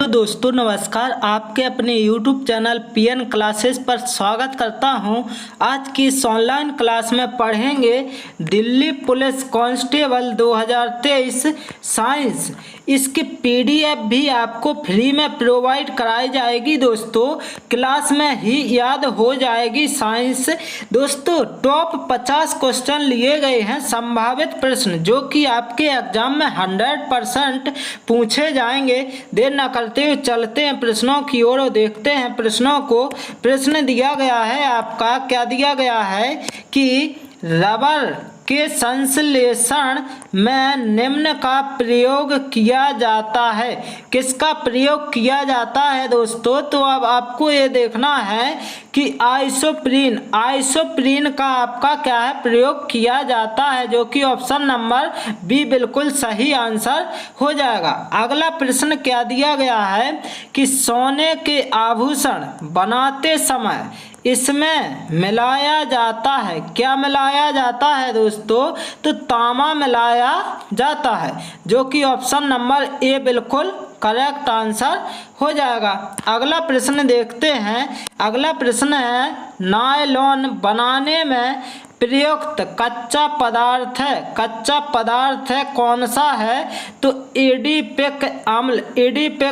दोस्तों नमस्कार, आपके अपने YouTube चैनल पीएन क्लासेस पर स्वागत करता हूं। आज की इस ऑनलाइन क्लास में पढ़ेंगे दिल्ली पुलिस कांस्टेबल 2023 साइंस। इसकी पीडीएफ भी आपको फ्री में प्रोवाइड कराई जाएगी दोस्तों, क्लास में ही याद हो जाएगी साइंस। दोस्तों टॉप 50 क्वेश्चन लिए गए हैं संभावित प्रश्न जो कि आपके एग्जाम में 100% पूछे जाएंगे। देर न करते हुए चलते हैं प्रश्नों की ओर और देखते हैं प्रश्नों को। प्रश्न दिया गया है आपका, क्या दिया गया है कि रबर के संश्लेषण में निम्न का प्रयोग किया जाता है। किसका प्रयोग किया जाता है दोस्तों? तो अब आपको ये देखना है कि आइसोप्रीन का आपका क्या है, प्रयोग किया जाता है, जो कि ऑप्शन नंबर बी बिल्कुल सही आंसर हो जाएगा। अगला प्रश्न क्या दिया गया है कि सोने के आभूषण बनाते समय इसमें मिलाया जाता है। क्या मिलाया जाता है दोस्तों? तो तांबा मिलाया जाता है, जो कि ऑप्शन नंबर ए बिल्कुल करेक्ट आंसर हो जाएगा। अगला प्रश्न देखते हैं। अगला प्रश्न है नायलॉन बनाने में प्रयुक्त कच्चा पदार्थ है कौन सा है? तो एडिपिक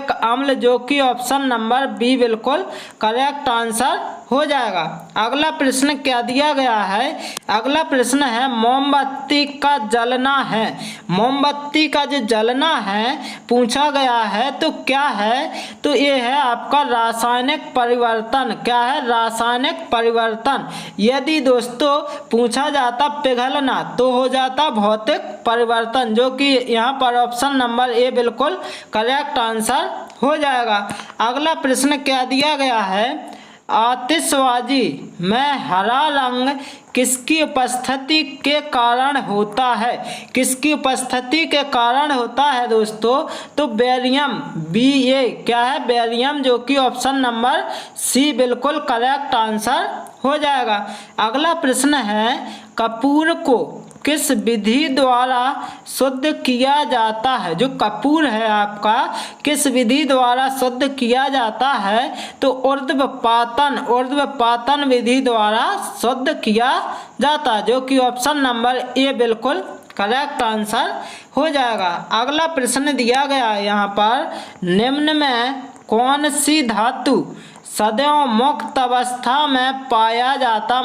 अम्ल जो कि ऑप्शन नंबर बी बिल्कुल करेक्ट आंसर हो जाएगा। अगला प्रश्न क्या दिया गया है? अगला प्रश्न है मोमबत्ती का जलना है। मोमबत्ती का जो जलना है पूछा गया है, तो क्या है? तो ये है आपका रासायनिक परिवर्तन। क्या है? रासायनिक परिवर्तन। यदि दोस्तों पूछा जाता पिघलना तो हो जाता भौतिक परिवर्तन, जो कि यहाँ पर ऑप्शन नंबर ए बिल्कुल करेक्ट आंसर हो जाएगा। अगला प्रश्न क्या दिया गया है? आतिशबाजी में हरा रंग किसकी उपस्थिति के कारण होता है? किसकी उपस्थिति के कारण होता है दोस्तों? तो बेरियम, BA क्या है? बेरियम, जो कि ऑप्शन नंबर सी बिल्कुल करेक्ट आंसर हो जाएगा। अगला प्रश्न है कपूर को किस विधि द्वारा शुद्ध किया जाता है? जो कपूर है आपका किस विधि द्वारा शुद्ध किया जाता है? तो ऊर्ध्वपातन विधि द्वारा शुद्ध किया जाता है, जो कि ऑप्शन नंबर ए बिल्कुल करेक्ट आंसर हो जाएगा। अगला प्रश्न दिया गया है यहाँ पर निम्न में कौन सी धातु सदैव मुक्त अवस्था में पाया जाता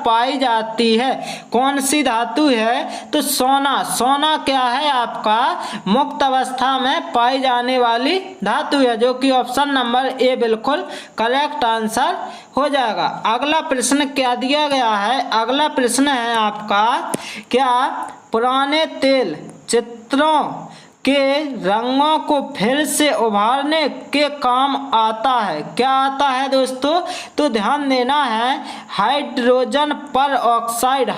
पाई जाती है? कौन सी धातु है? तो सोना क्या है आपका मुक्त अवस्था में पाई जाने वाली धातु है, जो कि ऑप्शन नंबर ए बिल्कुल करेक्ट आंसर हो जाएगा। अगला प्रश्न क्या दिया गया है? अगला प्रश्न है आपका क्या पुराने तेल चित्रों के रंगों को फिर से उभारने के काम आता है? क्या आता है दोस्तों? तो ध्यान देना है हाइड्रोजन पर ऑक्साइड,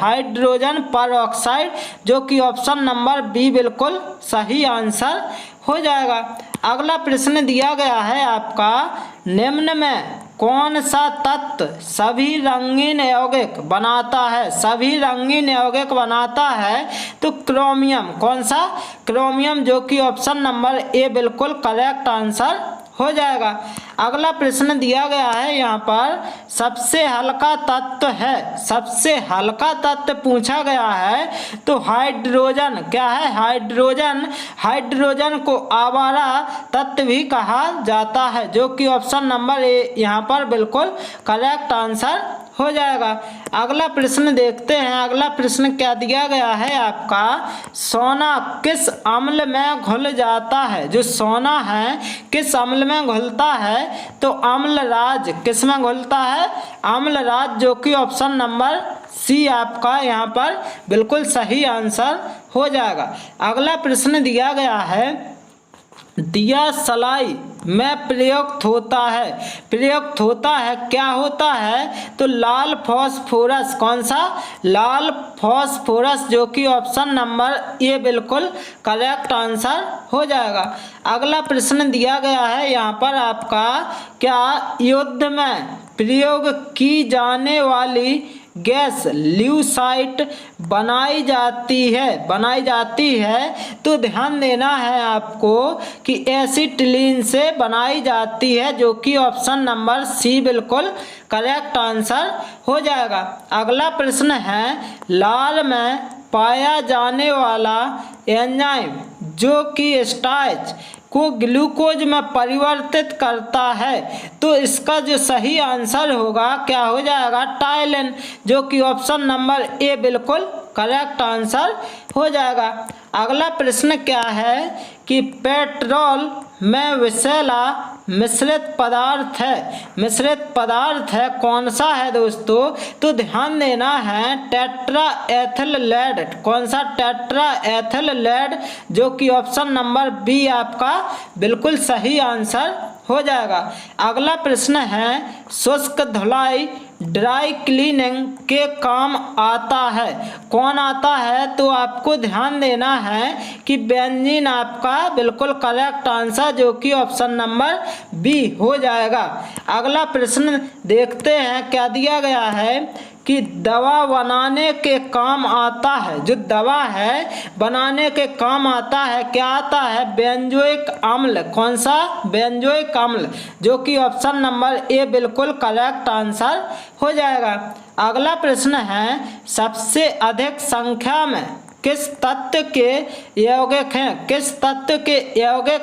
जो कि ऑप्शन नंबर बी बिल्कुल सही आंसर हो जाएगा। अगला प्रश्न दिया गया है आपका निम्न में कौन सा तत्व सभी रंगीन यौगिक बनाता है? तो क्रोमियम। कौन सा? क्रोमियम, जो कि ऑप्शन नंबर ए बिल्कुल करेक्ट आंसर हो जाएगा। अगला प्रश्न दिया गया है यहाँ पर सबसे हल्का तत्व पूछा गया है, तो हाइड्रोजन। क्या है? हाइड्रोजन को आवारा तत्व भी कहा जाता है, जो कि ऑप्शन नंबर ए यहाँ पर बिल्कुल करेक्ट आंसर हो जाएगा। अगला प्रश्न देखते हैं। अगला प्रश्न क्या दिया गया है आपका सोना किस अम्ल में घुल जाता है? जो सोना है किस अम्ल में घुलता है? तो अम्लराज। किस में घुलता है? अम्लराज, जो कि ऑप्शन नंबर सी आपका यहाँ पर बिल्कुल सही आंसर हो जाएगा। अगला प्रश्न दिया गया है दिया सलाई में प्रयुक्त होता है। क्या होता है? तो लाल फॉस्फोरस। कौन सा? लाल फॉस्फोरस, जो कि ऑप्शन नंबर ए बिल्कुल करेक्ट आंसर हो जाएगा। अगला प्रश्न दिया गया है यहाँ पर आपका क्या युद्ध में प्रयोग की जाने वाली गैस ल्यूसाइट बनाई जाती है तो ध्यान देना है आपको कि एसिटिलीन से बनाई जाती है, जो कि ऑप्शन नंबर सी बिल्कुल करेक्ट आंसर हो जाएगा। अगला प्रश्न है, लार में पाया जाने वाला एंजाइम जो कि स्टार्च को ग्लूकोज में परिवर्तित करता है, तो इसका जो सही आंसर होगा क्या हो जाएगा, टाइलिन, जो कि ऑप्शन नंबर ए बिल्कुल करेक्ट आंसर हो जाएगा। अगला प्रश्न क्या है कि पेट्रोल में विषैला मिश्रित पदार्थ है कौन सा है दोस्तों, तो ध्यान देना है टेट्रा एथिल लेड, कौन सा, टेट्रा एथिल लेड, जो कि ऑप्शन नंबर बी आपका बिल्कुल सही आंसर हो जाएगा। अगला प्रश्न है, शुष्क धुलाई ड्राई क्लीनिंग के काम आता है, कौन आता है, तो आपको ध्यान देना है कि बेंजीन आपका बिल्कुल करेक्ट आंसर, जो कि ऑप्शन नंबर बी हो जाएगा। अगला प्रश्न देखते हैं क्या दिया गया है कि दवा बनाने के काम आता है, जो दवा है बनाने के काम आता है, क्या आता है, बेंजोइक अम्ल, कौन सा, बेंजोइक अम्ल, जो कि ऑप्शन नंबर ए बिल्कुल करेक्ट आंसर हो जाएगा। अगला प्रश्न है, सबसे अधिक संख्या में किस तत्व के यौगिक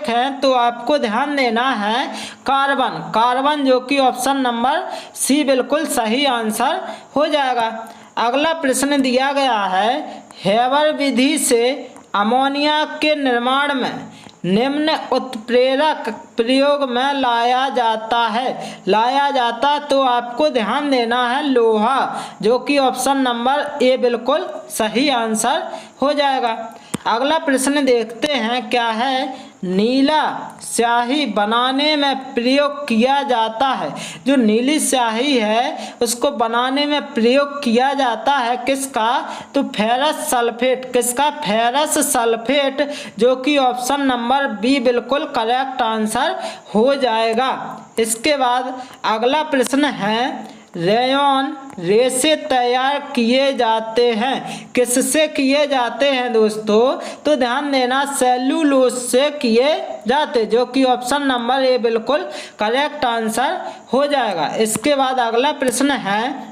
हैं, तो आपको ध्यान देना है कार्बन, जो कि ऑप्शन नंबर सी बिल्कुल सही आंसर हो जाएगा। अगला प्रश्न दिया गया है, हेबर विधि से अमोनिया के निर्माण में निम्न उत्प्रेरक प्रयोग में लाया जाता, तो आपको ध्यान देना है लोहा, जो कि ऑप्शन नंबर ए बिल्कुल सही आंसर हो जाएगा। अगला प्रश्न देखते हैं क्या है, नीला स्याही बनाने में प्रयोग किया जाता है, जो नीली स्याही है उसको बनाने में प्रयोग किया जाता है किसका, तो फेरस सल्फेट, किसका, फेरस सल्फेट, जो कि ऑप्शन नंबर बी बिल्कुल करेक्ट आंसर हो जाएगा। इसके बाद अगला प्रश्न है, रेयॉन रेसे तैयार किए जाते हैं, किससे किए जाते हैं दोस्तों, तो ध्यान देना सेल्यूलोज से किए जाते, जो कि ऑप्शन नंबर ए बिल्कुल करेक्ट आंसर हो जाएगा। इसके बाद अगला प्रश्न है,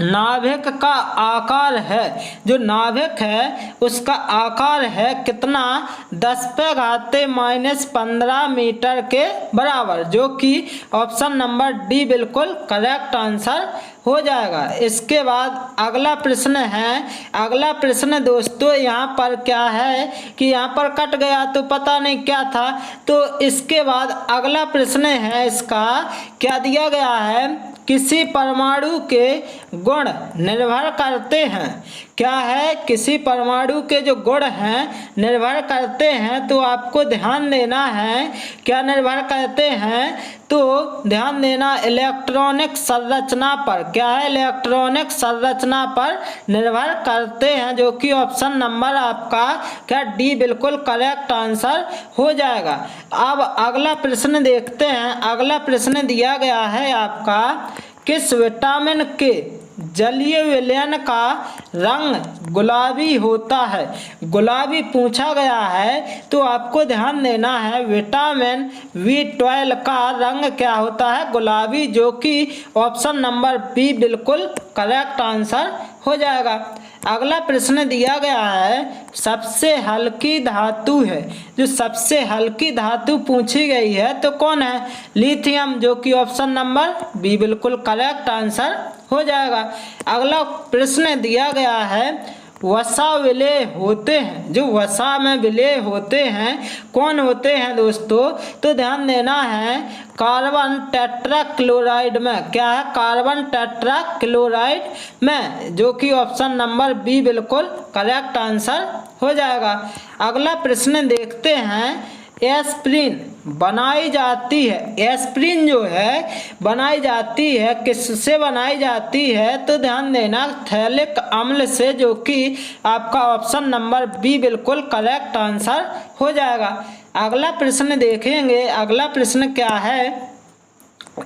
नाभिक का आकार है, जो नाभिक है उसका आकार है कितना, 10⁻⁻15 मीटर के बराबर, जो कि ऑप्शन नंबर डी बिल्कुल करेक्ट आंसर हो जाएगा। इसके बाद अगला प्रश्न है, अगला प्रश्न दोस्तों यहाँ पर क्या है कि यहाँ पर कट गया तो पता नहीं क्या था, तो इसके बाद अगला प्रश्न है, इसका क्या दिया गया है, किसी परमाणु के गुण निर्भर करते हैं, क्या है, किसी परमाणु के जो गुण हैं निर्भर करते हैं, तो आपको ध्यान देना है क्या निर्भर करते हैं, तो ध्यान देना इलेक्ट्रॉनिक संरचना पर, क्या है, इलेक्ट्रॉनिक संरचना पर निर्भर करते हैं, जो कि ऑप्शन नंबर आपका क्या डी बिल्कुल करेक्ट आंसर हो जाएगा। अब अगला प्रश्न देखते हैं। अगला प्रश्न दिया गया है आपका, किस विटामिन के जलीय विलयन का रंग गुलाबी होता है, गुलाबी पूछा गया है, तो आपको ध्यान देना है विटामिन B12 का रंग क्या होता है, गुलाबी, जो कि ऑप्शन नंबर बी बिल्कुल करेक्ट आंसर हो जाएगा। अगला प्रश्न दिया गया है, सबसे हल्की धातु है, जो सबसे हल्की धातु पूछी गई है तो कौन है, लिथियम, जो कि ऑप्शन नंबर बी बिल्कुल करेक्ट आंसर हो जाएगा। अगला प्रश्न दिया गया है, वसा विलेय होते हैं, जो वसा में विलेय होते हैं कौन होते हैं दोस्तों, तो ध्यान देना है कार्बन टेट्राक्लोराइड में, क्या है, कार्बन टेट्राक्लोराइड में, जो कि ऑप्शन नंबर बी बिल्कुल करेक्ट आंसर हो जाएगा। अगला प्रश्न देखते हैं, एस्प्रिन बनाई जाती है, एस्प्रिन जो है बनाई जाती है किससे बनाई जाती है, तो ध्यान देना थैलिक अम्ल से, जो कि आपका ऑप्शन नंबर बी बिल्कुल करेक्ट आंसर हो जाएगा। अगला प्रश्न देखेंगे। अगला प्रश्न क्या है,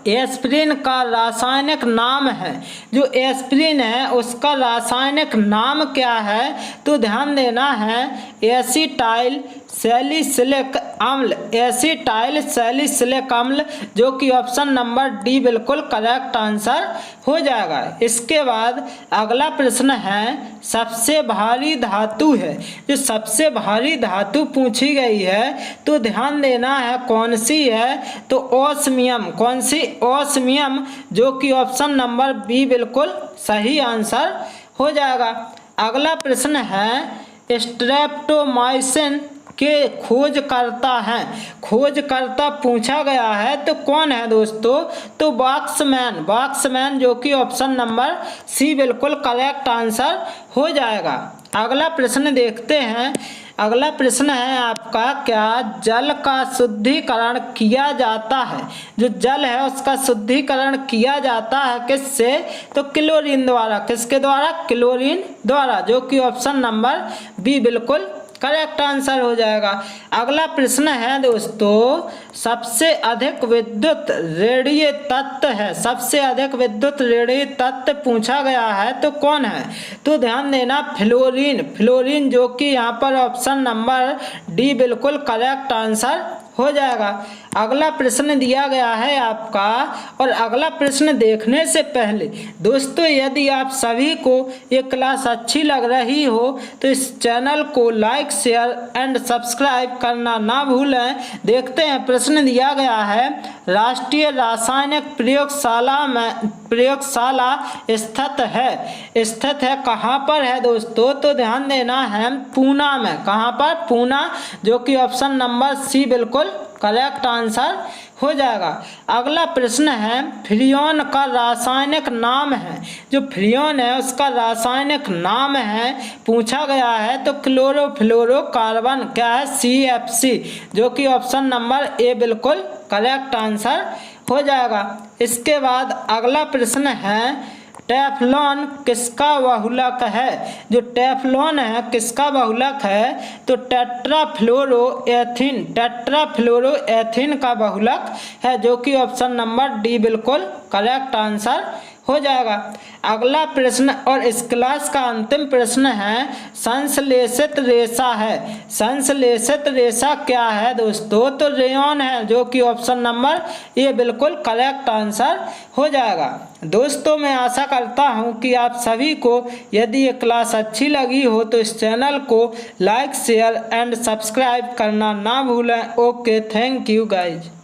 एस्पिरिन का रासायनिक नाम है, जो एस्पिरिन है उसका रासायनिक नाम क्या है? तो ध्यान देना है एसिटाइल सैलिसिलिक अम्ल, एसिटाइल सैलिसिलिक अम्ल, जो कि ऑप्शन नंबर डी बिल्कुल करेक्ट आंसर हो जाएगा। इसके बाद अगला प्रश्न है सबसे भारी धातु है, जो सबसे भारी धातु पूछी गई है तो ध्यान देना है कौन सी है? तो ओस्मियम, कौन सी? ओस्मियम, जो कि ऑप्शन नंबर बी बिल्कुल सही आंसर हो जाएगा। अगला प्रश्न है स्ट्रेप्टोमाइसिन के खोजकर्ता हैं, खोजकर्ता पूछा गया है तो कौन है दोस्तों? तो बॉक्समैन, बॉक्समैन, जो कि ऑप्शन नंबर सी बिल्कुल करेक्ट आंसर हो जाएगा। अगला प्रश्न देखते हैं। अगला प्रश्न है आपका, क्या जल का शुद्धिकरण किया जाता है? जो जल है उसका शुद्धिकरण किया जाता है किससे? तो क्लोरीन द्वारा। किसके द्वारा? क्लोरीन द्वारा, जो कि ऑप्शन नंबर बी बिल्कुल करेक्ट आंसर हो जाएगा। अगला प्रश्न है दोस्तों, सबसे अधिक विद्युत रेडिय तत्व है, सबसे अधिक विद्युत रेडिय तत्व पूछा गया है तो कौन है? तो ध्यान देना फ्लोरीन, फ्लोरीन, जो कि यहाँ पर ऑप्शन नंबर डी बिल्कुल करेक्ट आंसर हो जाएगा। अगला प्रश्न दिया गया है आपका, और अगला प्रश्न देखने से पहले दोस्तों यदि आप सभी को ये क्लास अच्छी लग रही हो तो इस चैनल को लाइक शेयर एंड सब्सक्राइब करना ना भूलें। देखते हैं प्रश्न दिया गया है, राष्ट्रीय रासायनिक प्रयोगशाला स्थित है कहाँ पर है दोस्तों? तो ध्यान देना है पूना में। कहाँ पर? पूना, जो कि ऑप्शन नंबर सी बिल्कुल करेक्ट आंसर हो जाएगा। अगला प्रश्न है फ्रियोन का रासायनिक नाम है, जो फ्रियोन है उसका रासायनिक नाम है पूछा गया है तो क्लोरोफ्लोरोकार्बन, क्या है? CFC, जो कि ऑप्शन नंबर ए बिल्कुल करेक्ट आंसर हो जाएगा। इसके बाद अगला प्रश्न है टेफ्लॉन किसका बहुलक है? जो टेफ्लॉन है किसका बहुलक है? तो टेट्राफ्लोरोएथिन, टेट्राफ्लोरोएथिन का बहुलक है, जो कि ऑप्शन नंबर डी बिल्कुल करेक्ट आंसर हो जाएगा। अगला प्रश्न और इस क्लास का अंतिम प्रश्न है संश्लेषित रेशा है, संश्लेषित रेशा क्या है दोस्तों? तो रेयॉन है, जो कि ऑप्शन नंबर ए बिल्कुल करेक्ट आंसर हो जाएगा। दोस्तों मैं आशा करता हूं कि आप सभी को यदि ये क्लास अच्छी लगी हो तो इस चैनल को लाइक शेयर एंड सब्सक्राइब करना ना भूलें। Okay, thank you guys.